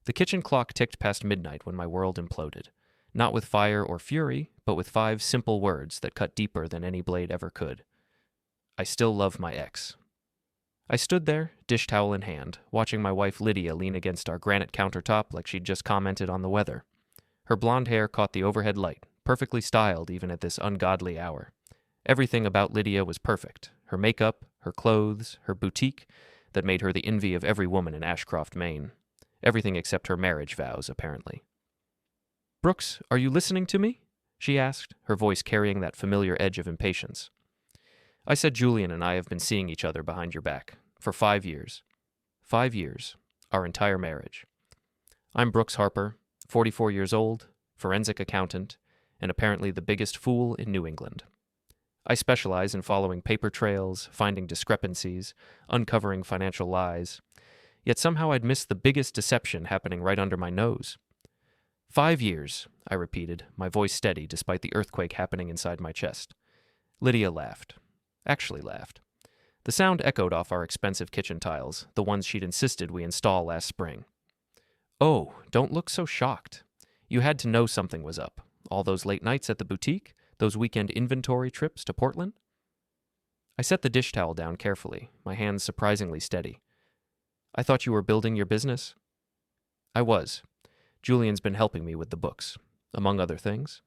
The kitchen clock ticked past midnight when my world imploded. Not with fire or fury, but with 5 simple words that cut deeper than any blade ever could. I still love my ex. I stood there, dish towel in hand, watching my wife Lydia lean against our granite countertop like she'd just commented on the weather. Her blonde hair caught the overhead light, perfectly styled even at this ungodly hour. Everything about Lydia was perfect. Her makeup, her clothes, her boutique, that made her the envy of every woman in Ashcroft, Maine. Everything except her marriage vows, apparently. "Brooks, are you listening to me?" she asked, her voice carrying that familiar edge of impatience. I said Julian and I have been seeing each other behind your back for 5 years. 5 years, our entire marriage. I'm Brooks Harper, 44 years old, forensic accountant, and apparently the biggest fool in New England. I specialize in following paper trails, finding discrepancies, uncovering financial lies. Yet somehow I'd missed the biggest deception happening right under my nose. 5 years, I repeated, my voice steady despite the earthquake happening inside my chest. Lydia laughed. Actually laughed. The sound echoed off our expensive kitchen tiles, the ones she'd insisted we install last spring. "Oh, don't look so shocked. You had to know something was up. All those late nights at the boutique? Those weekend inventory trips to Portland?" I set the dish towel down carefully, my hands surprisingly steady. "I thought you were building your business?" I was. Julian's been helping me with the books, among other things.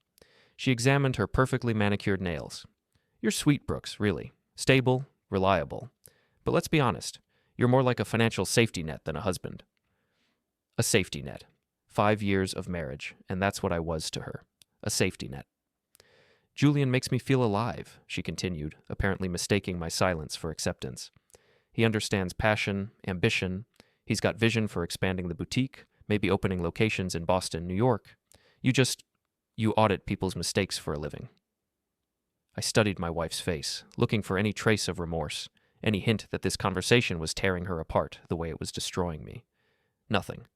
She examined her perfectly manicured nails. "You're sweet, Brooks, really. Stable, reliable. But let's be honest, you're more like a financial safety net than a husband." A safety net. 5 years of marriage, and that's what I was to her. A safety net. "Julian makes me feel alive," she continued, apparently mistaking my silence for acceptance. "He understands passion, ambition. He's got vision for expanding the boutique, maybe opening locations in Boston, New York. You audit people's mistakes for a living." I studied my wife's face, looking for any trace of remorse, any hint that this conversation was tearing her apart the way it was destroying me. Nothing.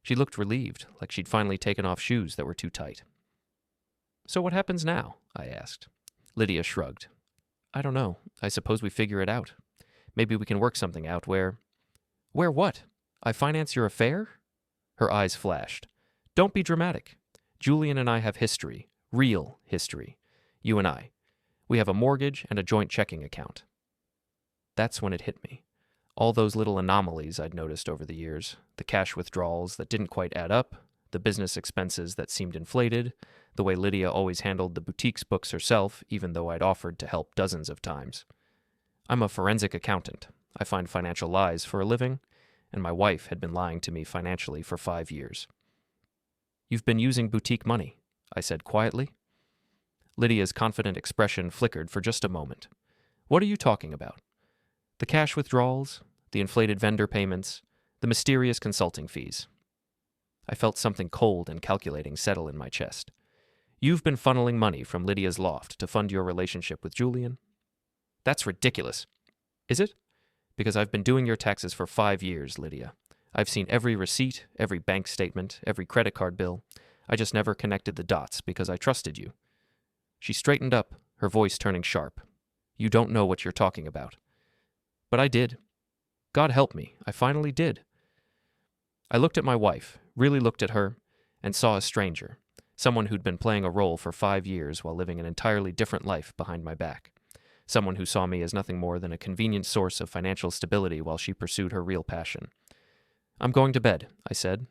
She looked relieved, like she'd finally taken off shoes that were too tight. "So what happens now?" I asked. Lydia shrugged. "I don't know. I suppose we figure it out. Maybe we can work something out where..." "Where what? I finance your affair?" Her eyes flashed. "Don't be dramatic. Julian and I have history. Real history. You and I. We have a mortgage and a joint checking account." That's when it hit me. All those little anomalies I'd noticed over the years, the cash withdrawals that didn't quite add up, the business expenses that seemed inflated, the way Lydia always handled the boutique's books herself, even though I'd offered to help dozens of times. I'm a forensic accountant. I find financial lies for a living, and my wife had been lying to me financially for 5 years. "You've been using boutique money," I said quietly. Lydia's confident expression flickered for just a moment. "What are you talking about?" "The cash withdrawals, the inflated vendor payments, the mysterious consulting fees." I felt something cold and calculating settle in my chest. "You've been funneling money from Lydia's Loft to fund your relationship with Julian?" "That's ridiculous." "Is it? Because I've been doing your taxes for 5 years, Lydia. I've seen every receipt, every bank statement, every credit card bill. I just never connected the dots because I trusted you." She straightened up, her voice turning sharp. "You don't know what you're talking about." "But I did. God help me, I finally did." I looked at my wife, really looked at her, and saw a stranger, someone who'd been playing a role for 5 years while living an entirely different life behind my back. Someone who saw me as nothing more than a convenient source of financial stability while she pursued her real passion. "I'm going to bed," I said.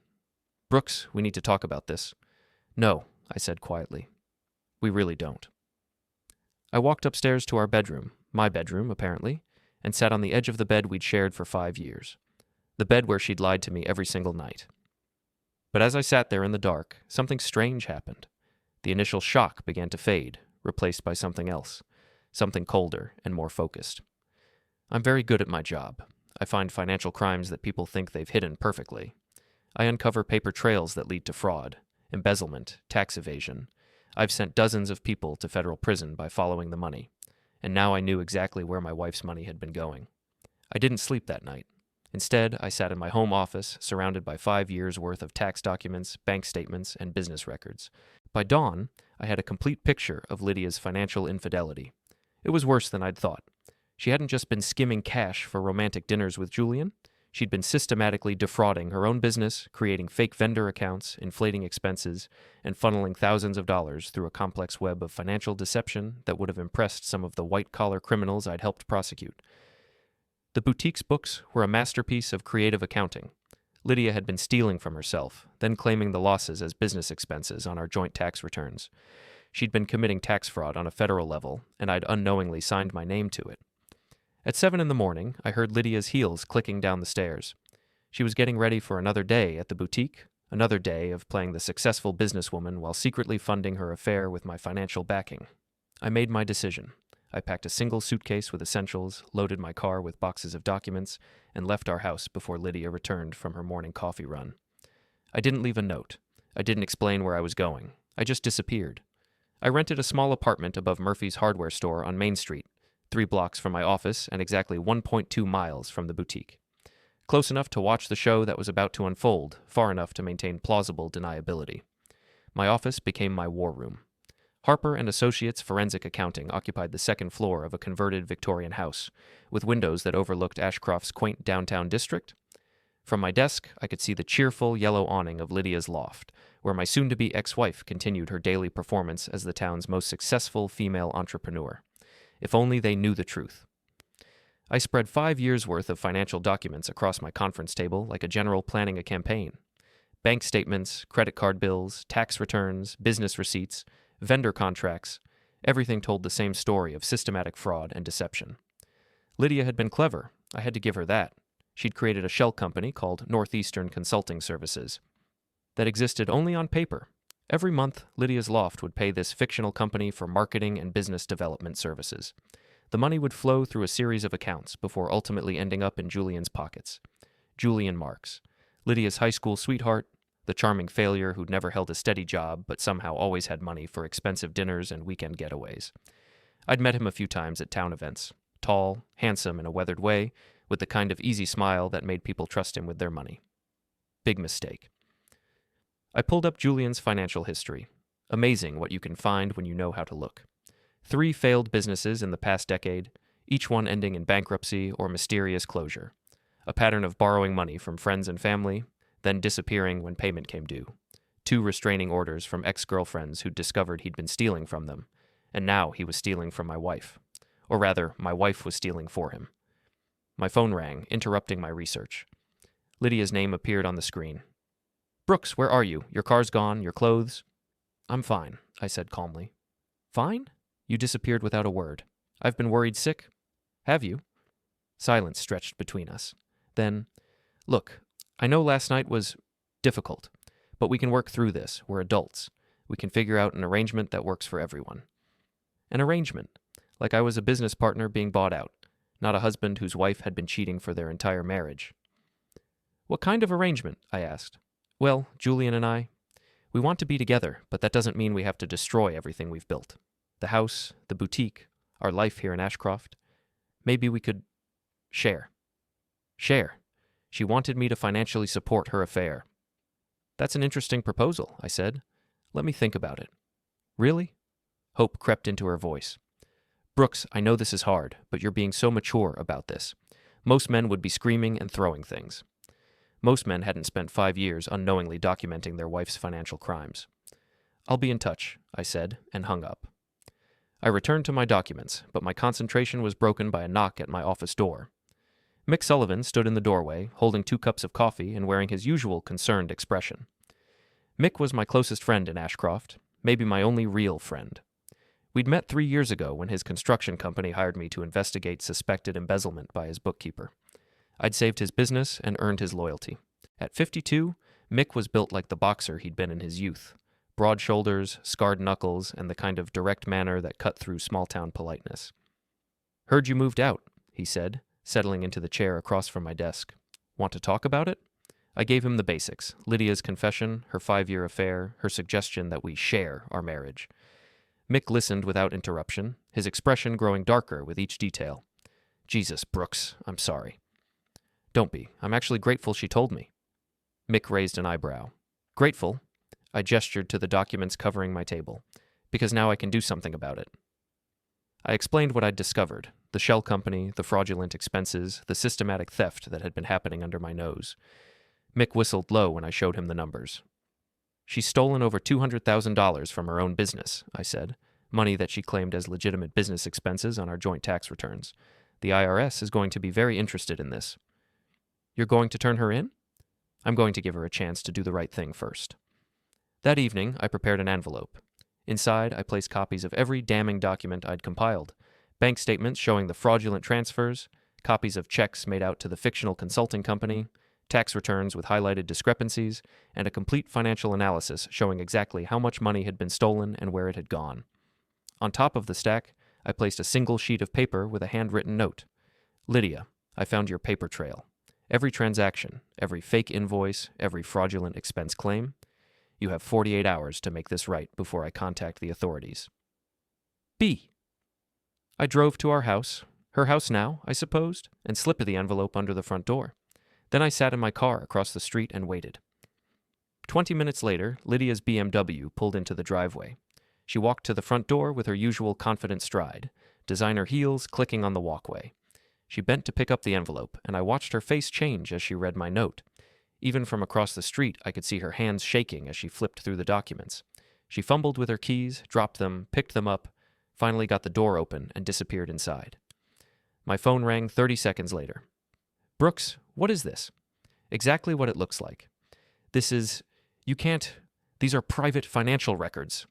"Brooks, we need to talk about this." "No," I said quietly. "We really don't." I walked upstairs to our bedroom, my bedroom, apparently, and sat on the edge of the bed we'd shared for 5 years. The bed where she'd lied to me every single night. But as I sat there in the dark, something strange happened. The initial shock began to fade, replaced by something else, something colder and more focused. I'm very good at my job. I find financial crimes that people think they've hidden perfectly. I uncover paper trails that lead to fraud, embezzlement, tax evasion. I've sent dozens of people to federal prison by following the money, and now I knew exactly where my wife's money had been going. I didn't sleep that night. Instead, I sat in my home office, surrounded by 5 years' worth of tax documents, bank statements, and business records. By dawn, I had a complete picture of Lydia's financial infidelity. It was worse than I'd thought. She hadn't just been skimming cash for romantic dinners with Julian. She'd been systematically defrauding her own business, creating fake vendor accounts, inflating expenses, and funneling thousands of dollars through a complex web of financial deception that would have impressed some of the white-collar criminals I'd helped prosecute. The boutique's books were a masterpiece of creative accounting. Lydia had been stealing from herself, then claiming the losses as business expenses on our joint tax returns. She'd been committing tax fraud on a federal level, and I'd unknowingly signed my name to it. At 7 a.m, I heard Lydia's heels clicking down the stairs. She was getting ready for another day at the boutique, another day of playing the successful businesswoman while secretly funding her affair with my financial backing. I made my decision. I packed a single suitcase with essentials, loaded my car with boxes of documents, and left our house before Lydia returned from her morning coffee run. I didn't leave a note. I didn't explain where I was going. I just disappeared. I rented a small apartment above Murphy's hardware store on Main Street, 3 blocks from my office and exactly 1.2 miles from the boutique. Close enough to watch the show that was about to unfold, far enough to maintain plausible deniability. My office became my war room. Harper and Associates Forensic Accounting occupied the second floor of a converted Victorian house, with windows that overlooked Ashcroft's quaint downtown district. From my desk, I could see the cheerful yellow awning of Lydia's Loft, where my soon-to-be ex-wife continued her daily performance as the town's most successful female entrepreneur. If only they knew the truth. I spread 5 years' worth of financial documents across my conference table like a general planning a campaign. Bank statements, credit card bills, tax returns, business receipts, vendor contracts, everything told the same story of systematic fraud and deception. Lydia had been clever. I had to give her that. She'd created a shell company called Northeastern Consulting Services that existed only on paper. Every month, Lydia's Loft would pay this fictional company for marketing and business development services. The money would flow through a series of accounts before ultimately ending up in Julian's pockets. Julian Marks, Lydia's high school sweetheart, the charming failure who'd never held a steady job but somehow always had money for expensive dinners and weekend getaways. I'd met him a few times at town events. Tall, handsome in a weathered way, with the kind of easy smile that made people trust him with their money. Big mistake. I pulled up Julian's financial history. Amazing what you can find when you know how to look. 3 failed businesses in the past decade, each one ending in bankruptcy or mysterious closure. A pattern of borrowing money from friends and family, then disappearing when payment came due. 2 restraining orders from ex-girlfriends who'd discovered he'd been stealing from them, and now he was stealing from my wife. Or rather, my wife was stealing for him. My phone rang, interrupting my research. Lydia's name appeared on the screen. "Brooks, where are you? Your car's gone, your clothes?" "I'm fine," I said calmly. "Fine?" You disappeared without a word. "I've been worried sick." "Have you?" Silence stretched between us. Then, "Look, I know last night was difficult, but we can work through this. We're adults. We can figure out an arrangement that works for everyone." An arrangement, like I was a business partner being bought out, not a husband whose wife had been cheating for their entire marriage. "What kind of arrangement?" I asked. "Well, Julian and we want to be together, but that doesn't mean we have to destroy everything we've built. The house, the boutique, our life here in Ashcroft. Maybe we could share." Share. She wanted me to financially support her affair. "That's an interesting proposal," I said. "Let me think about it." "Really?" Hope crept into her voice. "Brooks, I know this is hard, but you're being so mature about this. Most men would be screaming and throwing things. Most men hadn't spent 5 years unknowingly documenting their wife's financial crimes. "I'll be in touch," I said, and hung up. I returned to my documents, but my concentration was broken by a knock at my office door. Mick Sullivan stood in the doorway, holding 2 cups of coffee and wearing his usual concerned expression. Mick was my closest friend in Ashcroft, maybe my only real friend. We'd met 3 years ago when his construction company hired me to investigate suspected embezzlement by his bookkeeper. I'd saved his business and earned his loyalty. At 52, Mick was built like the boxer he'd been in his youth. Broad shoulders, scarred knuckles, and the kind of direct manner that cut through small-town politeness. "Heard you moved out," he said, settling into the chair across from my desk. "Want to talk about it?" I gave him the basics: Lydia's confession, her 5-year affair, her suggestion that we share our marriage. Mick listened without interruption, his expression growing darker with each detail. "Jesus, Brooks, I'm sorry." "Don't be. I'm actually grateful she told me." Mick raised an eyebrow. "Grateful?" I gestured to the documents covering my table. "Because now I can do something about it." I explained what I'd discovered. the shell company, the fraudulent expenses, the systematic theft that had been happening under my nose. Mick whistled low when I showed him the numbers. She's stolen over $200,000 from her own business, I said, money that she claimed as legitimate business expenses on our joint tax returns. The IRS is going to be very interested in this. You're going to turn her in? I'm going to give her a chance to do the right thing first. That evening, I prepared an envelope. Inside, I placed copies of every damning document I'd compiled, bank statements showing the fraudulent transfers, copies of checks made out to the fictional consulting company, tax returns with highlighted discrepancies, and a complete financial analysis showing exactly how much money had been stolen and where it had gone. On top of the stack, I placed a single sheet of paper with a handwritten note. Lydia, I found your paper trail. Every transaction, every fake invoice, every fraudulent expense claim. You have 48 hours to make this right before I contact the authorities. B. I drove to our house, her house now, I supposed, and slipped the envelope under the front door. Then I sat in my car across the street and waited. 20 minutes later, Lydia's BMW pulled into the driveway. She walked to the front door with her usual confident stride, designer heels clicking on the walkway. She bent to pick up the envelope, and I watched her face change as she read my note. Even from across the street, I could see her hands shaking as she flipped through the documents. She fumbled with her keys, dropped them, picked them up, finally got the door open, and disappeared inside. My phone rang 30 seconds later. Brooks, what is this? Exactly what it looks like. These are private financial records.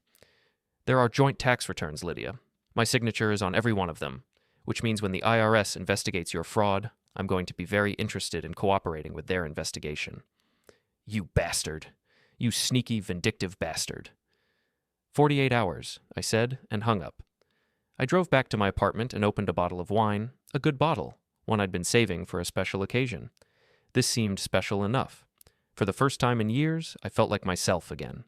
There are joint tax returns, Lydia. My signature is on every one of them, which means when the IRS investigates your fraud, I'm going to be very interested in cooperating with their investigation. You bastard. You sneaky, vindictive bastard. 48 hours, I said, and hung up. I drove back to my apartment and opened a bottle of wine, a good bottle, one I'd been saving for a special occasion. This seemed special enough. For the first time in years, I felt like myself again.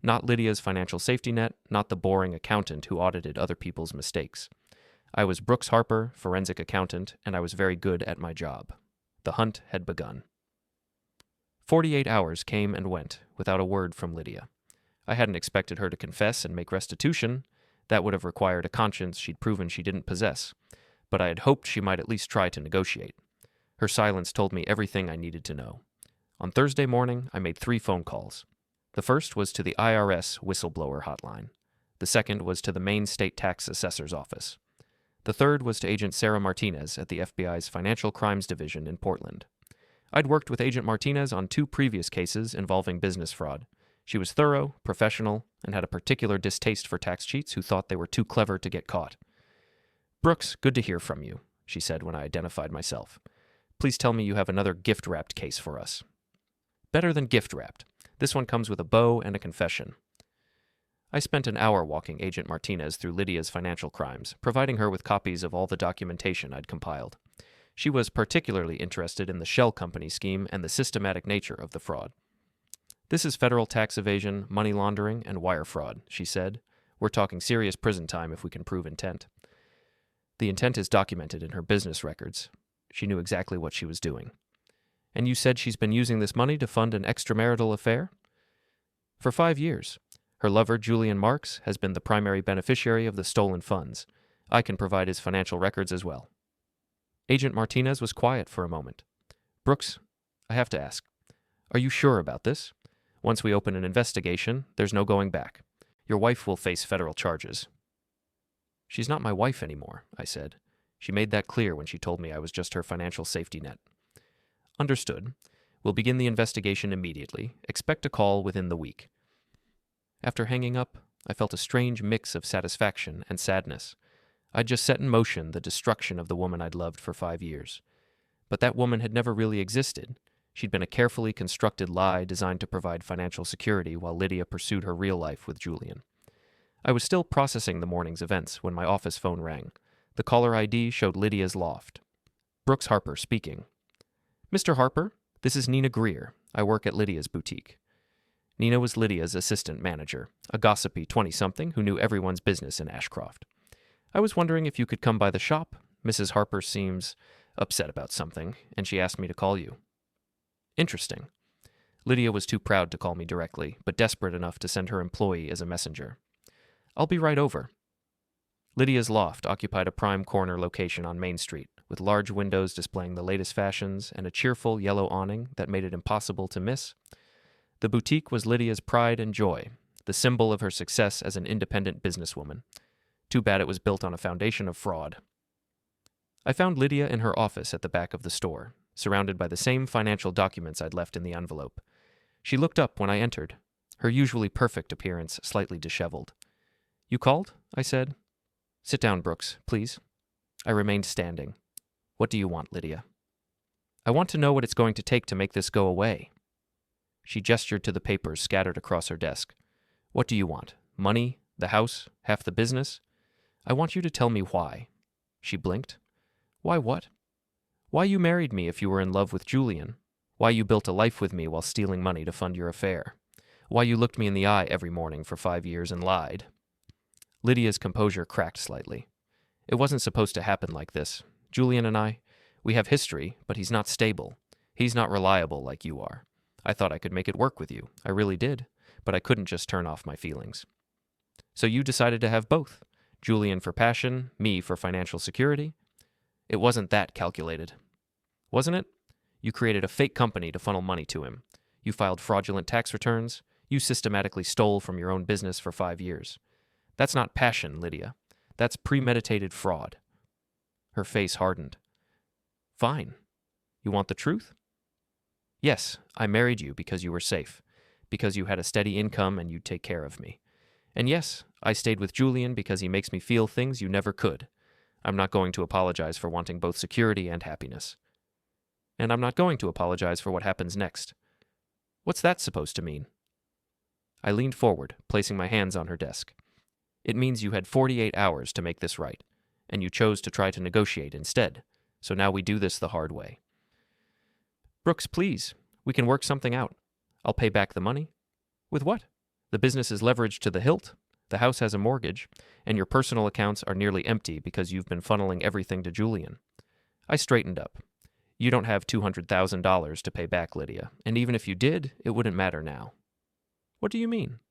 Not Lydia's financial safety net, not the boring accountant who audited other people's mistakes. I was Brooks Harper, forensic accountant, and I was very good at my job. The hunt had begun. 48 hours came and went, without a word from Lydia. I hadn't expected her to confess and make restitution. That would have required a conscience she'd proven she didn't possess. But I had hoped she might at least try to negotiate. Her silence told me everything I needed to know. On Thursday morning, I made 3 phone calls. The first was to the IRS whistleblower hotline. The second was to the Maine State Tax Assessor's office. The third was to Agent Sarah Martinez at the FBI's Financial Crimes Division in Portland. I'd worked with Agent Martinez on 2 previous cases involving business fraud. She was thorough, professional, and had a particular distaste for tax cheats who thought they were too clever to get caught. Brooks, good to hear from you, she said when I identified myself. Please tell me you have another gift-wrapped case for us. Better than gift-wrapped. This one comes with a bow and a confession. I spent an hour walking Agent Martinez through Lydia's financial crimes, providing her with copies of all the documentation I'd compiled. She was particularly interested in the shell company scheme and the systematic nature of the fraud. This is federal tax evasion, money laundering, and wire fraud, she said. We're talking serious prison time if we can prove intent. The intent is documented in her business records. She knew exactly what she was doing. And you said she's been using this money to fund an extramarital affair? For 5 years. Her lover, Julian Marks, has been the primary beneficiary of the stolen funds. I can provide his financial records as well. Agent Martinez was quiet for a moment. Brooks, I have to ask, are you sure about this? Once we open an investigation, there's no going back. Your wife will face federal charges. She's not my wife anymore, I said. She made that clear when she told me I was just her financial safety net. Understood. We'll begin the investigation immediately. Expect a call within the week. After hanging up, I felt a strange mix of satisfaction and sadness. I'd just set in motion the destruction of the woman I'd loved for 5 years. But that woman had never really existed. She'd been a carefully constructed lie designed to provide financial security while Lydia pursued her real life with Julian. I was still processing the morning's events when my office phone rang. The caller ID showed Lydia's Loft. Brooks Harper speaking. Mr. Harper, this is Nina Greer. I work at Lydia's boutique. Nina was Lydia's assistant manager, a gossipy 20-something who knew everyone's business in Ashcroft. I was wondering if you could come by the shop. Mrs. Harper seems upset about something, and she asked me to call you. Interesting. Lydia was too proud to call me directly, but desperate enough to send her employee as a messenger. I'll be right over. Lydia's Loft occupied a prime corner location on Main Street, with large windows displaying the latest fashions and a cheerful yellow awning that made it impossible to miss. The boutique was Lydia's pride and joy, the symbol of her success as an independent businesswoman. Too bad it was built on a foundation of fraud. I found Lydia in her office at the back of the store, surrounded by the same financial documents I'd left in the envelope. She looked up when I entered, her usually perfect appearance slightly disheveled. "You called?" I said. "Sit down, Brooks, please." I remained standing. "What do you want, Lydia?" "I want to know what it's going to take to make this go away." She gestured to the papers scattered across her desk. "What do you want? Money? The house? Half the business?" "I want you to tell me why." She blinked. "Why what?" "Why you married me if you were in love with Julian. Why you built a life with me while stealing money to fund your affair. Why you looked me in the eye every morning for 5 years and lied." Lydia's composure cracked slightly. "It wasn't supposed to happen like this. Julian and I, we have history, but he's not stable. He's not reliable like you are. I thought I could make it work with you. I really did. But I couldn't just turn off my feelings. So you decided to have both. Julian for passion, me for financial security. It wasn't that calculated. Wasn't it? You created a fake company to funnel money to him. You filed fraudulent tax returns. You systematically stole from your own business for 5 years. That's not passion, Lydia. That's premeditated fraud." Her face hardened. "Fine. You want the truth?" "Yes, I married you because you were safe, because you had a steady income and you'd take care of me. And yes, I stayed with Julian because he makes me feel things you never could. I'm not going to apologize for wanting both security and happiness. And I'm not going to apologize for what happens next. What's that supposed to mean?" I leaned forward, placing my hands on her desk. "It means you had 48 hours to make this right, and you chose to try to negotiate instead, so now we do this the hard way." "Brooks, please, we can work something out. I'll pay back the money." "With what? The business is leveraged to the hilt, the house has a mortgage, and your personal accounts are nearly empty because you've been funneling everything to Julian." I straightened up. "You don't have $200,000 to pay back, Lydia, and even if you did, it wouldn't matter now." "What do you mean?"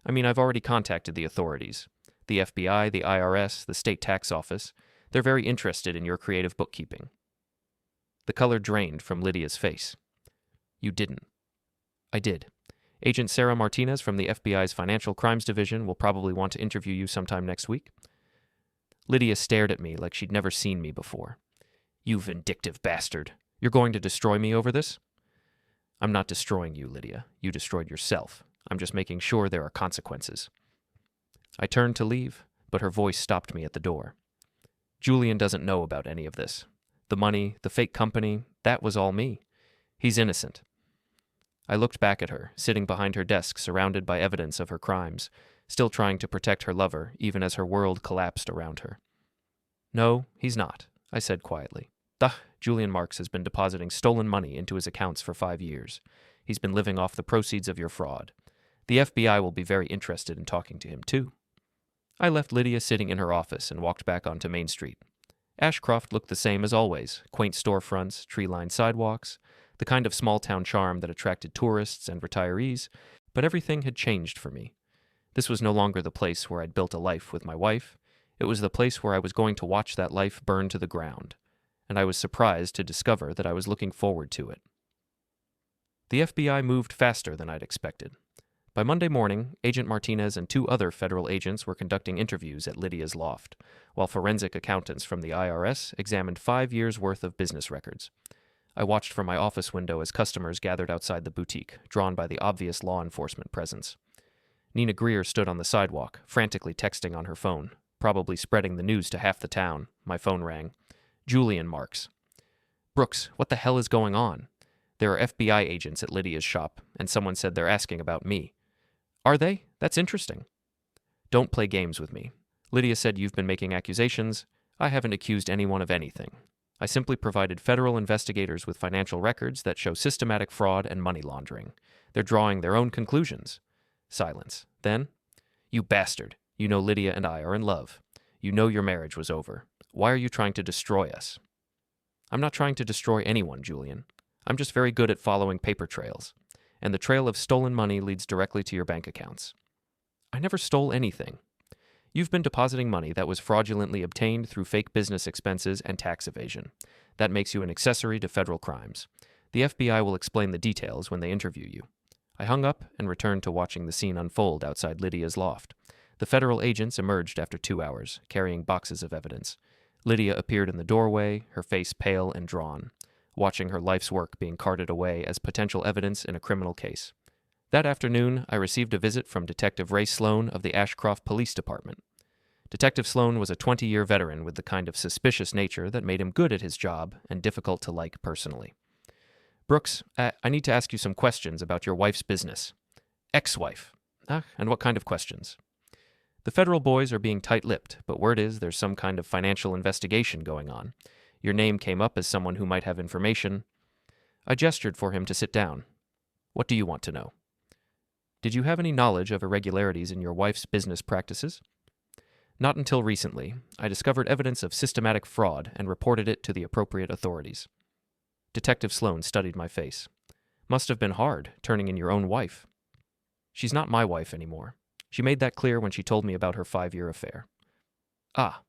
"I mean, I've already contacted the authorities. The FBI, the IRS, the state tax office. They're very interested in your creative bookkeeping." The color drained from Lydia's face. "You didn't." "I did. Agent Sarah Martinez from the FBI's Financial Crimes Division will probably want to interview you sometime next week." Lydia stared at me like she'd never seen me before. "You vindictive bastard. You're going to destroy me over this?" "I'm not destroying you, Lydia. You destroyed yourself. I'm just making sure there are consequences." I turned to leave, but her voice stopped me at the door. "Julian doesn't know about any of this. The money, the fake company, that was all me. He's innocent." I looked back at her, sitting behind her desk surrounded by evidence of her crimes, still trying to protect her lover even as her world collapsed around her. "No, he's not," I said quietly. Julian Marks has been depositing stolen money into his accounts for 5 years. He's been living off the proceeds of your fraud. The FBI will be very interested in talking to him, too." I left Lydia sitting in her office and walked back onto Main Street. Ashcroft looked the same as always, quaint storefronts, tree-lined sidewalks, the kind of small-town charm that attracted tourists and retirees, but everything had changed for me. This was no longer the place where I'd built a life with my wife. It was the place where I was going to watch that life burn to the ground, and I was surprised to discover that I was looking forward to it. The FBI moved faster than I'd expected. By Monday morning, Agent Martinez and 2 other federal agents were conducting interviews at Lydia's Loft, while forensic accountants from the IRS examined 5 years' worth of business records. I watched from my office window as customers gathered outside the boutique, drawn by the obvious law enforcement presence. Nina Greer stood on the sidewalk, frantically texting on her phone, probably spreading the news to half the town. My phone rang. Julian Marks. "Brooks, what the hell is going on? There are FBI agents at Lydia's shop, and someone said they're asking about me." "Are they? That's interesting." "Don't play games with me. Lydia said you've been making accusations. I haven't accused anyone of anything. I simply provided federal investigators with financial records that show systematic fraud and money laundering. They're drawing their own conclusions." Silence. Then, "You bastard. You know Lydia and I are in love. You know your marriage was over. Why are you trying to destroy us?" "I'm not trying to destroy anyone, Julian. I'm just very good at following paper trails. And the trail of stolen money leads directly to your bank accounts." "I never stole anything." You've been depositing money that was fraudulently obtained through fake business expenses and tax evasion. That makes you an accessory to federal crimes. The FBI will explain the details when they interview you." I hung up and returned to watching the scene unfold outside Lydia's loft. The federal agents emerged after 2 hours, carrying boxes of evidence. Lydia appeared in the doorway, her face pale and drawn, watching her life's work being carted away as potential evidence in a criminal case. That afternoon, I received a visit from Detective Ray Sloan of the Ashcroft Police Department. Detective Sloan was a 20-year veteran with the kind of suspicious nature that made him good at his job and difficult to like personally. "Brooks, I need to ask you some questions about your wife's business." "Ex-wife." And what kind of questions?" "The federal boys are being tight-lipped, but word is there's some kind of financial investigation going on. Your name came up as someone who might have information." I gestured for him to sit down. "What do you want to know?" "Did you have any knowledge of irregularities in your wife's business practices?" "Not until recently. I discovered evidence of systematic fraud and reported it to the appropriate authorities." Detective Sloan studied my face. "Must have been hard, turning in your own wife." "She's not my wife anymore. She made that clear when she told me about her 5-year affair." "Ah."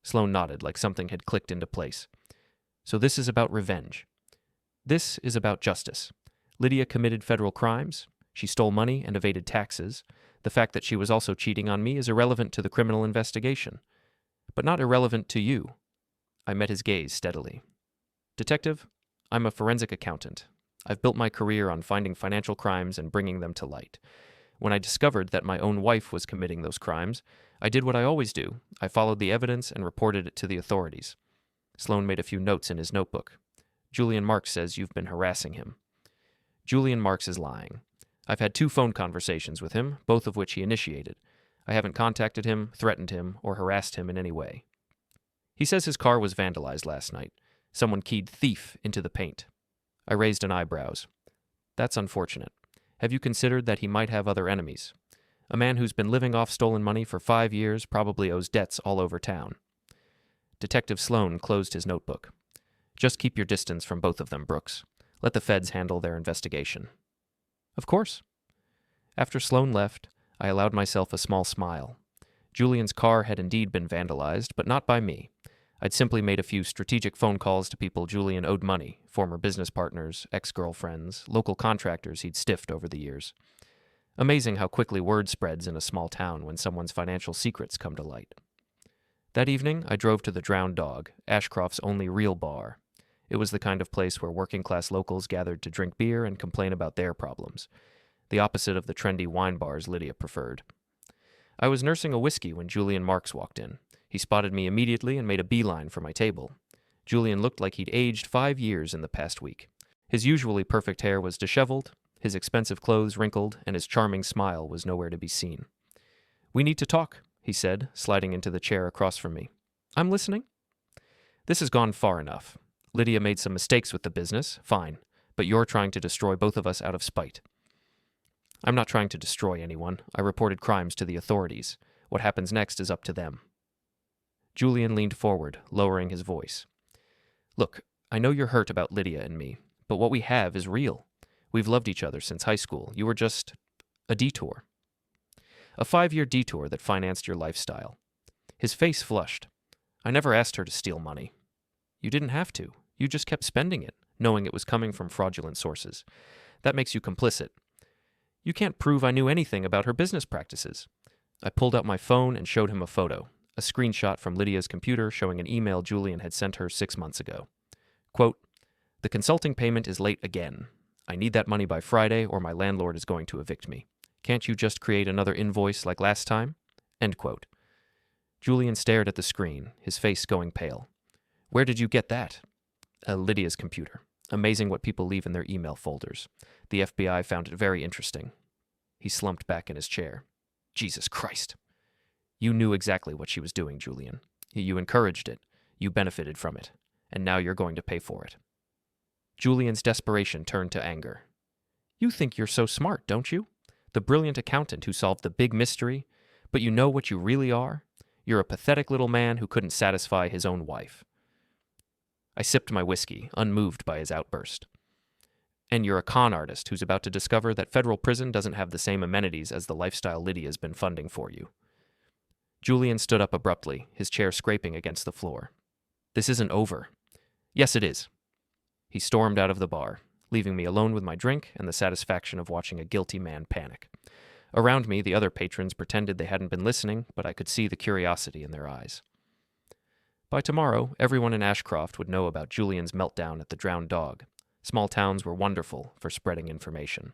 Sloan nodded like something had clicked into place. "So this is about revenge." "This is about justice. Lydia committed federal crimes. She stole money and evaded taxes. The fact that she was also cheating on me is irrelevant to the criminal investigation. But not irrelevant to you." I met his gaze steadily. "Detective, I'm a forensic accountant. I've built my career on finding financial crimes and bringing them to light. When I discovered that my own wife was committing those crimes, I did what I always do. I followed the evidence and reported it to the authorities." Sloan made a few notes in his notebook. "Julian Marks says you've been harassing him." "Julian Marks is lying. I've had 2 phone conversations with him, both of which he initiated. I haven't contacted him, threatened him, or harassed him in any way. He says his car was vandalized last night. Someone keyed 'thief' into the paint." I raised an eyebrows. "That's unfortunate. Have you considered that he might have other enemies? A man who's been living off stolen money for 5 years probably owes debts all over town." Detective Sloan closed his notebook. "Just keep your distance from both of them, Brooks. Let the feds handle their investigation." "Of course." After Sloan left, I allowed myself a small smile. Julian's car had indeed been vandalized, but not by me. I'd simply made a few strategic phone calls to people Julian owed money, former business partners, ex-girlfriends, local contractors he'd stiffed over the years. Amazing how quickly word spreads in a small town when someone's financial secrets come to light. That evening, I drove to the Drowned Dog, Ashcroft's only real bar. It was the kind of place where working-class locals gathered to drink beer and complain about their problems, the opposite of the trendy wine bars Lydia preferred. I was nursing a whiskey when Julian Marks walked in. He spotted me immediately and made a beeline for my table. Julian looked like he'd aged 5 years in the past week. His usually perfect hair was disheveled, his expensive clothes wrinkled, and his charming smile was nowhere to be seen. "We need to talk," he said, sliding into the chair across from me. "I'm listening." "This has gone far enough. Lydia made some mistakes with the business, fine, but you're trying to destroy both of us out of spite." "I'm not trying to destroy anyone. I reported crimes to the authorities. What happens next is up to them." Julian leaned forward, lowering his voice. "Look, I know you're hurt about Lydia and me, but what we have is real. We've loved each other since high school. You were just a detour. A 5-year detour that financed your lifestyle." His face flushed. "I never asked her to steal money." "You didn't have to. You just kept spending it, knowing it was coming from fraudulent sources. That makes you complicit. You can't prove I knew anything about her business practices." I pulled out my phone and showed him a photo, a screenshot from Lydia's computer showing an email Julian had sent her 6 months ago. Quote, "The consulting payment is late again. I need that money by Friday or my landlord is going to evict me. Can't you just create another invoice like last time?" End quote. Julian stared at the screen, his face going pale. "Where did you get that?" Lydia's computer. Amazing what people leave in their email folders. The FBI found it very interesting." He slumped back in his chair. "Jesus Christ. You knew exactly what she was doing, Julian. You encouraged it. You benefited from it. And now you're going to pay for it." Julian's desperation turned to anger. "You think you're so smart, don't you? The brilliant accountant who solved the big mystery, but you know what you really are? You're a pathetic little man who couldn't satisfy his own wife." I sipped my whiskey, unmoved by his outburst. "And you're a con artist who's about to discover that federal prison doesn't have the same amenities as the lifestyle Lydia's been funding for you." Julian stood up abruptly, his chair scraping against the floor. This isn't over. Yes, it is. He stormed out of the bar, leaving me alone with my drink and the satisfaction of watching a guilty man panic. Around me, the other patrons pretended they hadn't been listening, but I could see the curiosity in their eyes. By tomorrow, everyone in Ashcroft would know about Julian's meltdown at the Drowned Dog. Small towns were wonderful for spreading information.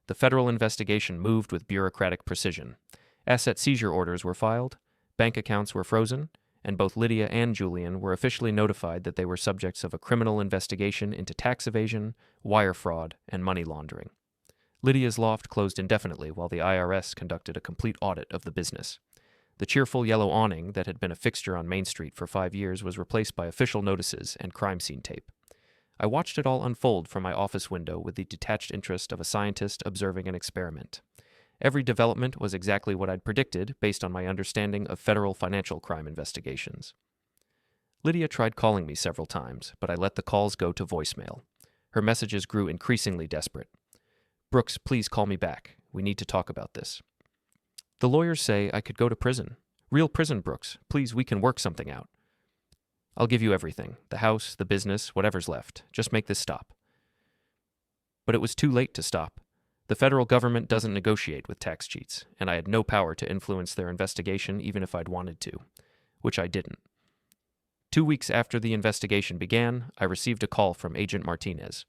The federal investigation moved with bureaucratic precision. Asset seizure orders were filed, bank accounts were frozen, and both Lydia and Julian were officially notified that they were subjects of a criminal investigation into tax evasion, wire fraud, and money laundering. Lydia's loft closed indefinitely while the IRS conducted a complete audit of the business. The cheerful yellow awning that had been a fixture on Main Street for 5 years was replaced by official notices and crime scene tape. I watched it all unfold from my office window with the detached interest of a scientist observing an experiment. Every development was exactly what I'd predicted based on my understanding of federal financial crime investigations. Lydia tried calling me several times, but I let the calls go to voicemail. Her messages grew increasingly desperate. Brooks, please call me back. We need to talk about this. The lawyers say I could go to prison. Real prison, Brooks. Please, we can work something out. I'll give you everything. The house, the business, whatever's left. Just make this stop. But it was too late to stop. The federal government doesn't negotiate with tax cheats, and I had no power to influence their investigation even if I'd wanted to, which I didn't. 2 weeks after the investigation began, I received a call from Agent Martinez.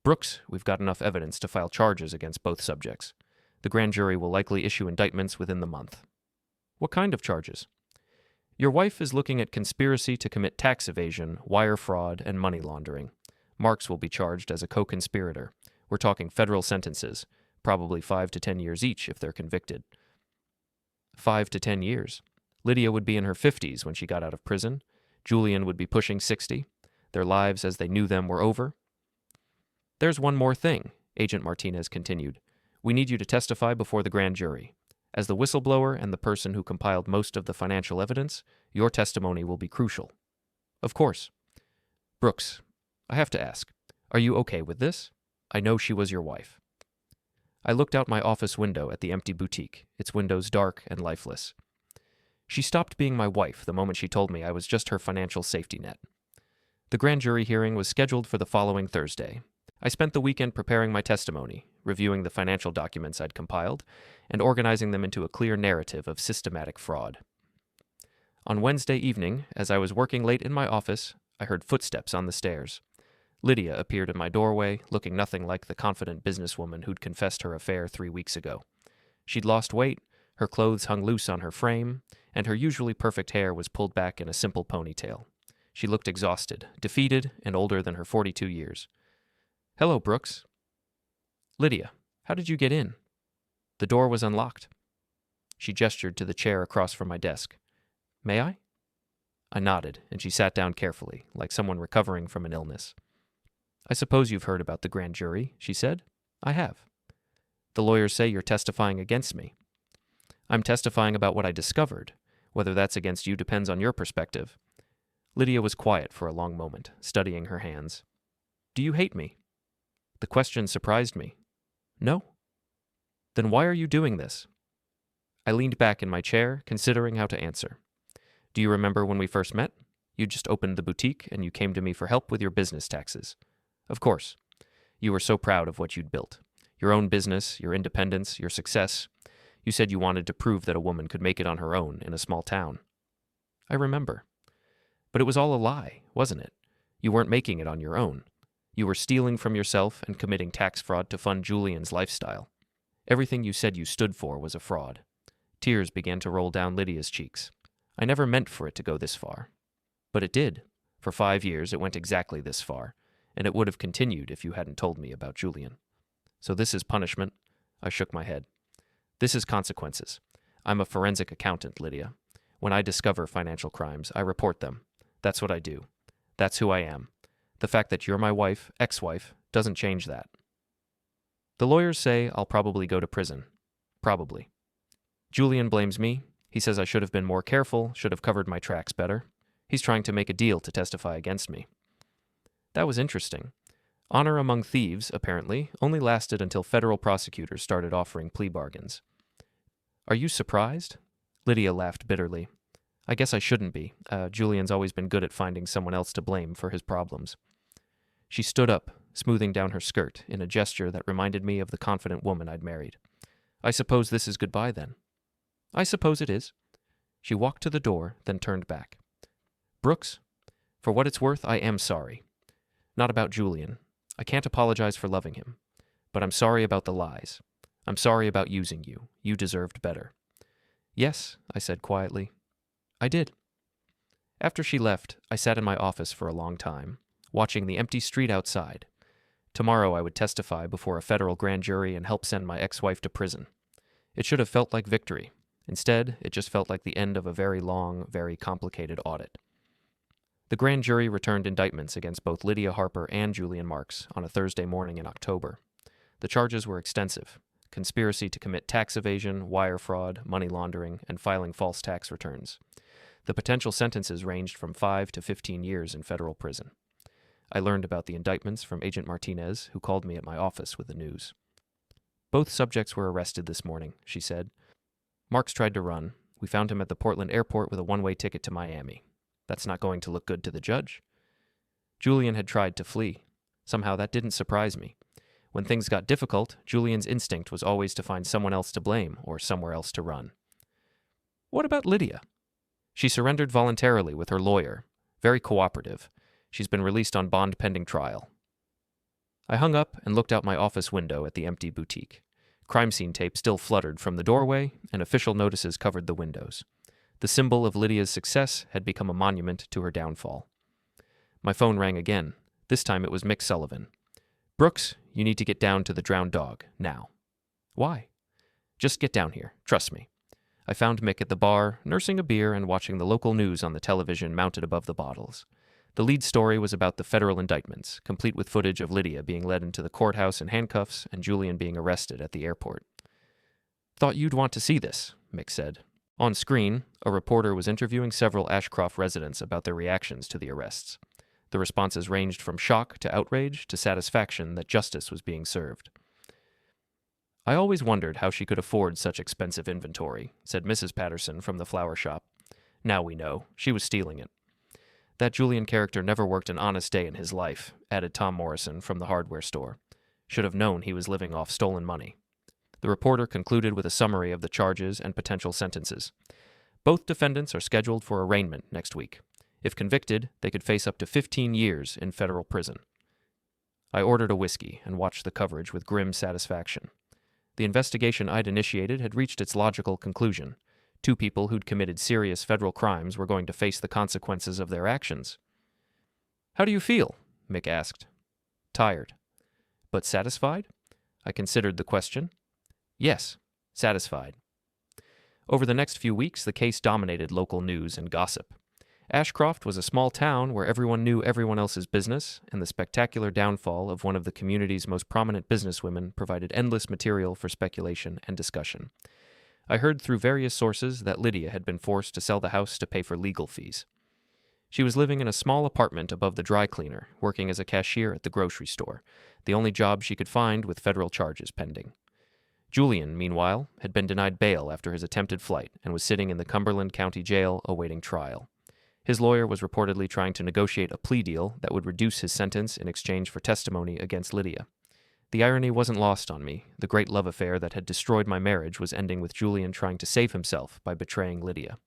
Brooks, we've got enough evidence to file charges against both subjects. The grand jury will likely issue indictments within the month. What kind of charges? Your wife is looking at conspiracy to commit tax evasion, wire fraud, and money laundering. Marks will be charged as a co-conspirator. We're talking federal sentences, probably 5 to 10 years each if they're convicted. 5 to 10 years. Lydia would be in her 50s when she got out of prison. Julian would be pushing 60. Their lives as they knew them were over. There's one more thing, Agent Martinez continued. We need you to testify before the grand jury. As the whistleblower and the person who compiled most of the financial evidence, your testimony will be crucial. Of course. Brooks, I have to ask, are you okay with this? I know she was your wife. I looked out my office window at the empty boutique, its windows dark and lifeless. She stopped being my wife the moment she told me I was just her financial safety net. The grand jury hearing was scheduled for the following Thursday. I spent the weekend preparing my testimony, reviewing the financial documents I'd compiled, and organizing them into a clear narrative of systematic fraud. On Wednesday evening, as I was working late in my office, I heard footsteps on the stairs. Lydia appeared in my doorway, looking nothing like the confident businesswoman who'd confessed her affair 3 weeks ago. She'd lost weight, her clothes hung loose on her frame, and her usually perfect hair was pulled back in a simple ponytail. She looked exhausted, defeated, and older than her 42 years. Hello, Brooks. Lydia, how did you get in? The door was unlocked. She gestured to the chair across from my desk. May I? I nodded, and she sat down carefully, like someone recovering from an illness. I suppose you've heard about the grand jury, she said. I have. The lawyers say you're testifying against me. I'm testifying about what I discovered. Whether that's against you depends on your perspective. Lydia was quiet for a long moment, studying her hands. Do you hate me? The question surprised me. No? Then why are you doing this? I leaned back in my chair, considering how to answer. Do you remember when we first met? You just opened the boutique and you came to me for help with your business taxes. Of course. You were so proud of what you'd built. Your own business, your independence, your success. You said you wanted to prove that a woman could make it on her own in a small town. I remember. But it was all a lie, wasn't it? You weren't making it on your own. You were stealing from yourself and committing tax fraud to fund Julian's lifestyle. Everything you said you stood for was a fraud. Tears began to roll down Lydia's cheeks. I never meant for it to go this far. But it did. For 5 years, it went exactly this far, and it would have continued if you hadn't told me about Julian. So this is punishment? I shook my head. This is consequences. I'm a forensic accountant, Lydia. When I discover financial crimes, I report them. That's what I do. That's who I am. The fact that you're my wife, ex-wife, doesn't change that. The lawyers say I'll probably go to prison. Probably. Julian blames me. He says I should have been more careful, should have covered my tracks better. He's trying to make a deal to testify against me. That was interesting. Honor among thieves, apparently, only lasted until federal prosecutors started offering plea bargains. Are you surprised? Lydia laughed bitterly. I guess I shouldn't be. Julian's always been good at finding someone else to blame for his problems. She stood up, smoothing down her skirt in a gesture that reminded me of the confident woman I'd married. I suppose this is goodbye, then. I suppose it is. She walked to the door, then turned back. Brooks, for what it's worth, I am sorry. Not about Julian. I can't apologize for loving him. But I'm sorry about the lies. I'm sorry about using you. You deserved better. Yes, I said quietly. I did. After she left, I sat in my office for a long time, watching the empty street outside. Tomorrow I would testify before a federal grand jury and help send my ex-wife to prison. It should have felt like victory. Instead, it just felt like the end of a very long, very complicated audit. The grand jury returned indictments against both Lydia Harper and Julian Marks on a Thursday morning in October. The charges were extensive: conspiracy to commit tax evasion, wire fraud, money laundering, and filing false tax returns. The potential sentences ranged from 5 to 15 years in federal prison. I learned about the indictments from Agent Martinez, who called me at my office with the news. Both subjects were arrested this morning, she said. Marks tried to run. We found him at the Portland airport with a one-way ticket to Miami. That's not going to look good to the judge. Julian had tried to flee. Somehow that didn't surprise me. When things got difficult, Julian's instinct was always to find someone else to blame or somewhere else to run. What about Lydia? She surrendered voluntarily with her lawyer. Very cooperative. She's been released on bond pending trial. I hung up and looked out my office window at the empty boutique. Crime scene tape still fluttered from the doorway, and official notices covered the windows. The symbol of Lydia's success had become a monument to her downfall. My phone rang again. This time it was Mick Sullivan. Brooks, you need to get down to the drowned dog, now. Why? Just get down here, trust me. I found Mick at the bar, nursing a beer and watching the local news on the television mounted above the bottles. The lead story was about the federal indictments, complete with footage of Lydia being led into the courthouse in handcuffs and Julian being arrested at the airport. Thought you'd want to see this, Mick said. On screen, a reporter was interviewing several Ashcroft residents about their reactions to the arrests. The responses ranged from shock to outrage to satisfaction that justice was being served. I always wondered how she could afford such expensive inventory, said Mrs. Patterson from the flower shop. Now we know. She was stealing it. That Julian character never worked an honest day in his life, added Tom Morrison from the hardware store. Should have known he was living off stolen money. The reporter concluded with a summary of the charges and potential sentences. Both defendants are scheduled for arraignment next week. If convicted, they could face up to 15 years in federal prison. I ordered a whiskey and watched the coverage with grim satisfaction. The investigation I'd initiated had reached its logical conclusion. 2 people who'd committed serious federal crimes were going to face the consequences of their actions. How do you feel? Mick asked. Tired. But satisfied? I considered the question. Yes, satisfied. Over the next few weeks, the case dominated local news and gossip. Ashcroft was a small town where everyone knew everyone else's business, and the spectacular downfall of one of the community's most prominent businesswomen provided endless material for speculation and discussion. I heard through various sources that Lydia had been forced to sell the house to pay for legal fees. She was living in a small apartment above the dry cleaner, working as a cashier at the grocery store, the only job she could find with federal charges pending. Julian, meanwhile, had been denied bail after his attempted flight and was sitting in the Cumberland County Jail awaiting trial. His lawyer was reportedly trying to negotiate a plea deal that would reduce his sentence in exchange for testimony against Lydia. The irony wasn't lost on me. The great love affair that had destroyed my marriage was ending with Julian trying to save himself by betraying Lydia.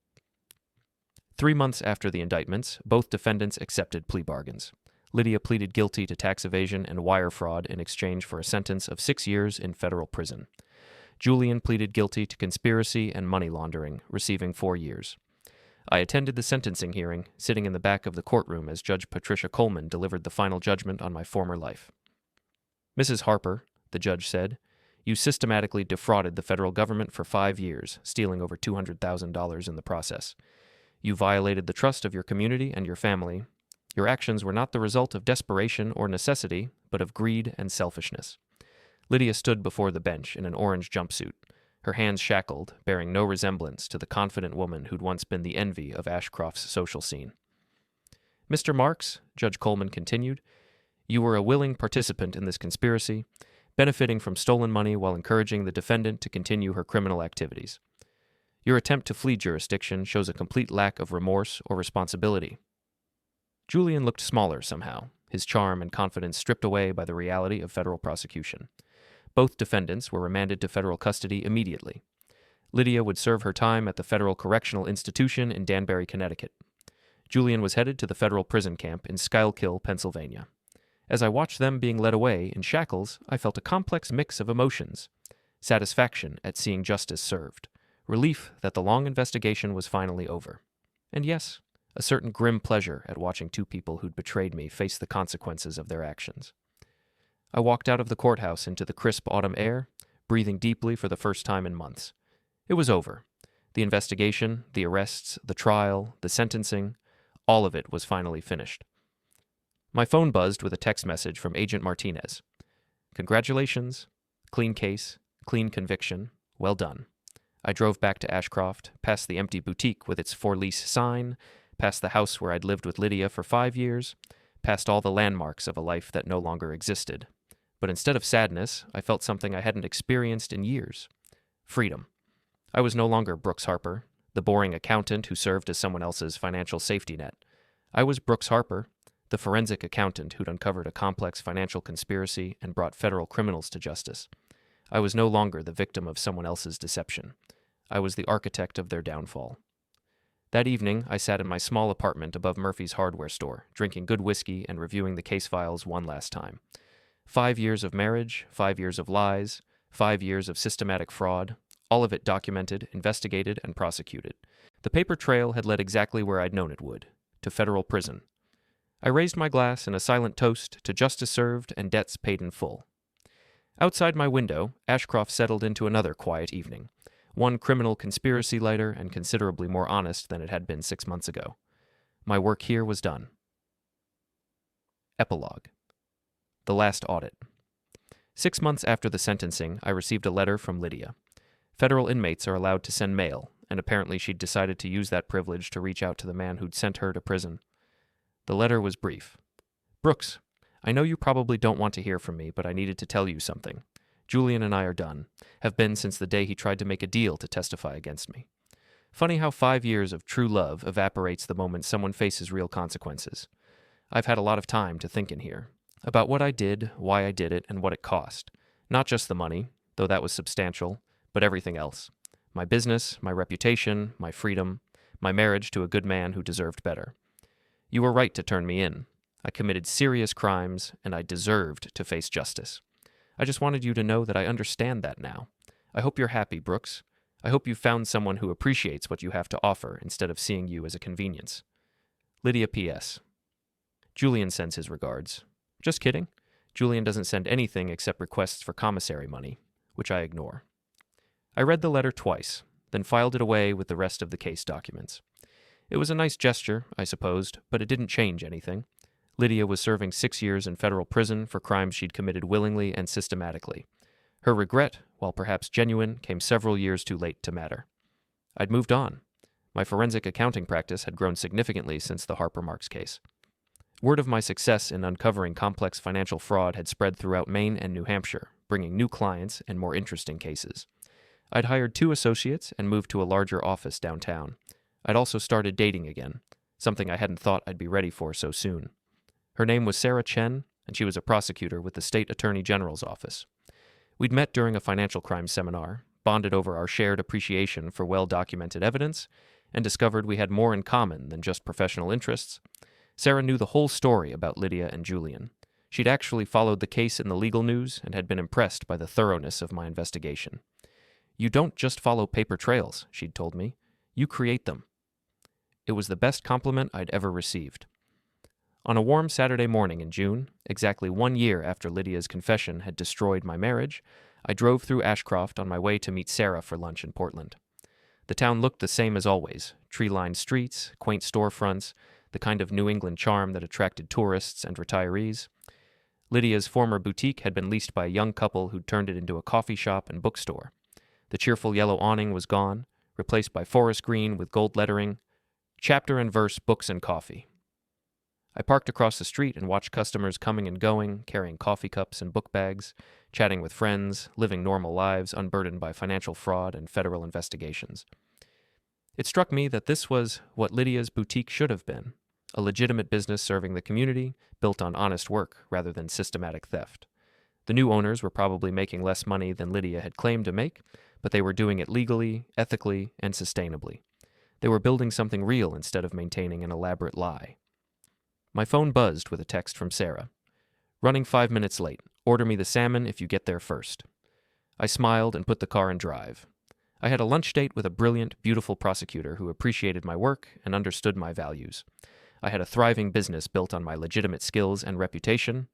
3 months after the indictments, both defendants accepted plea bargains. Lydia pleaded guilty to tax evasion and wire fraud in exchange for a sentence of 6 years in federal prison. Julian pleaded guilty to conspiracy and money laundering, receiving 4 years. I attended the sentencing hearing, sitting in the back of the courtroom as Judge Patricia Coleman delivered the final judgment on my former life. Mrs. Harper, the judge said, you systematically defrauded the federal government for 5 years, stealing over $200,000 in the process. You violated the trust of your community and your family. Your actions were not the result of desperation or necessity, but of greed and selfishness. Lydia stood before the bench in an orange jumpsuit, her hands shackled, bearing no resemblance to the confident woman who'd once been the envy of Ashcroft's social scene. Mr. Marks, Judge Coleman continued, you were a willing participant in this conspiracy, benefiting from stolen money while encouraging the defendant to continue her criminal activities. Your attempt to flee jurisdiction shows a complete lack of remorse or responsibility. Julian looked smaller somehow, his charm and confidence stripped away by the reality of federal prosecution. Both defendants were remanded to federal custody immediately. Lydia would serve her time at the Federal Correctional Institution in Danbury, Connecticut. Julian was headed to the federal prison camp in Schuylkill, Pennsylvania. As I watched them being led away in shackles, I felt a complex mix of emotions. Satisfaction at seeing justice served. Relief that the long investigation was finally over. And yes, a certain grim pleasure at watching two people who'd betrayed me face the consequences of their actions. I walked out of the courthouse into the crisp autumn air, breathing deeply for the first time in months. It was over. The investigation, the arrests, the trial, the sentencing, all of it was finally finished. My phone buzzed with a text message from Agent Martinez. "Congratulations. Clean case, clean conviction. Well done." I drove back to Ashcroft, past the empty boutique with its for-lease sign, past the house where I'd lived with Lydia for 5 years, past all the landmarks of a life that no longer existed. But instead of sadness, I felt something I hadn't experienced in years. Freedom. I was no longer Brooks Harper, the boring accountant who served as someone else's financial safety net. I was Brooks Harper, the forensic accountant who'd uncovered a complex financial conspiracy and brought federal criminals to justice. I was no longer the victim of someone else's deception. I was the architect of their downfall. That evening, I sat in my small apartment above Murphy's hardware store, drinking good whiskey and reviewing the case files one last time. 5 years of marriage, 5 years of lies, 5 years of systematic fraud, all of it documented, investigated, and prosecuted. The paper trail had led exactly where I'd known it would, to federal prison. I raised my glass in a silent toast to justice served and debts paid in full. Outside my window, Ashcroft settled into another quiet evening, one criminal conspiracy lighter and considerably more honest than it had been 6 months ago. My work here was done. Epilogue. The last audit. 6 months after the sentencing, I received a letter from Lydia. Federal inmates are allowed to send mail, and apparently she'd decided to use that privilege to reach out to the man who'd sent her to prison. The letter was brief. "Brooks, I know you probably don't want to hear from me, but I needed to tell you something. Julian and I are done, have been since the day he tried to make a deal to testify against me. Funny how 5 years of true love evaporates the moment someone faces real consequences. I've had a lot of time to think in here, about what I did, why I did it, and what it cost. Not just the money, though that was substantial, but everything else. My business, my reputation, my freedom, my marriage to a good man who deserved better. You were right to turn me in. I committed serious crimes, and I deserved to face justice. I just wanted you to know that I understand that now. I hope you're happy, Brooks. I hope you found someone who appreciates what you have to offer instead of seeing you as a convenience. Lydia P.S. Julian sends his regards. Just kidding. Julian doesn't send anything except requests for commissary money, which I ignore. I read the letter twice, then filed it away with the rest of the case documents. It was a nice gesture, I supposed, but it didn't change anything. Lydia was serving 6 years in federal prison for crimes she'd committed willingly and systematically. Her regret, while perhaps genuine, came several years too late to matter. I'd moved on. My forensic accounting practice had grown significantly since the Harper Marks case. Word of my success in uncovering complex financial fraud had spread throughout Maine and New Hampshire, bringing new clients and more interesting cases. I'd hired 2 associates and moved to a larger office downtown. I'd also started dating again, something I hadn't thought I'd be ready for so soon. Her name was Sarah Chen, and she was a prosecutor with the State Attorney General's office. We'd met during a financial crimes seminar, bonded over our shared appreciation for well-documented evidence, and discovered we had more in common than just professional interests. Sarah knew the whole story about Lydia and Julian. She'd actually followed the case in the legal news and had been impressed by the thoroughness of my investigation. "You don't just follow paper trails," she'd told me. "You create them." It was the best compliment I'd ever received. On a warm Saturday morning in June, exactly 1 year after Lydia's confession had destroyed my marriage, I drove through Ashcroft on my way to meet Sarah for lunch in Portland. The town looked the same as always, tree-lined streets, quaint storefronts, the kind of New England charm that attracted tourists and retirees. Lydia's former boutique had been leased by a young couple who'd turned it into a coffee shop and bookstore. The cheerful yellow awning was gone, replaced by forest green with gold lettering, chapter and verse books and coffee. I parked across the street and watched customers coming and going, carrying coffee cups and book bags, chatting with friends, living normal lives unburdened by financial fraud and federal investigations. It struck me that this was what Lydia's boutique should have been, a legitimate business serving the community, built on honest work rather than systematic theft. The new owners were probably making less money than Lydia had claimed to make, but they were doing it legally, ethically, and sustainably. They were building something real instead of maintaining an elaborate lie. My phone buzzed with a text from Sarah. "Running 5 minutes late. Order me the salmon if you get there first." I smiled and put the car in drive. I had a lunch date with a brilliant, beautiful prosecutor who appreciated my work and understood my values. I had a thriving business built on my legitimate skills and reputation.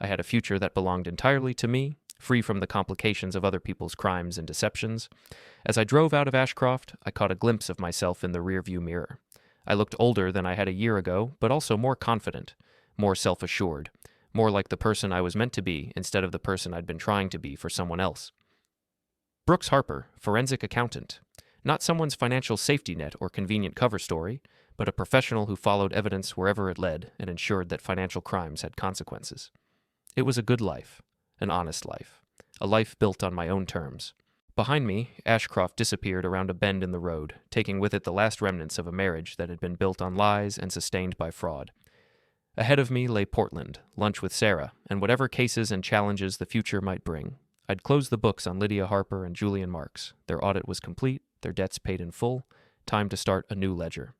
I had a future that belonged entirely to me, free from the complications of other people's crimes and deceptions. As I drove out of Ashcroft, I caught a glimpse of myself in the rearview mirror. I looked older than I had a year ago, but also more confident, more self-assured, more like the person I was meant to be instead of the person I'd been trying to be for someone else. Brooks Harper, forensic accountant. Not someone's financial safety net or convenient cover story, but a professional who followed evidence wherever it led and ensured that financial crimes had consequences. It was a good life, an honest life, a life built on my own terms. Behind me, Ashcroft disappeared around a bend in the road, taking with it the last remnants of a marriage that had been built on lies and sustained by fraud. Ahead of me lay Portland, lunch with Sarah, and whatever cases and challenges the future might bring. I'd closed the books on Lydia Harper and Julian Marks. Their audit was complete, their debts paid in full. Time to start a new ledger.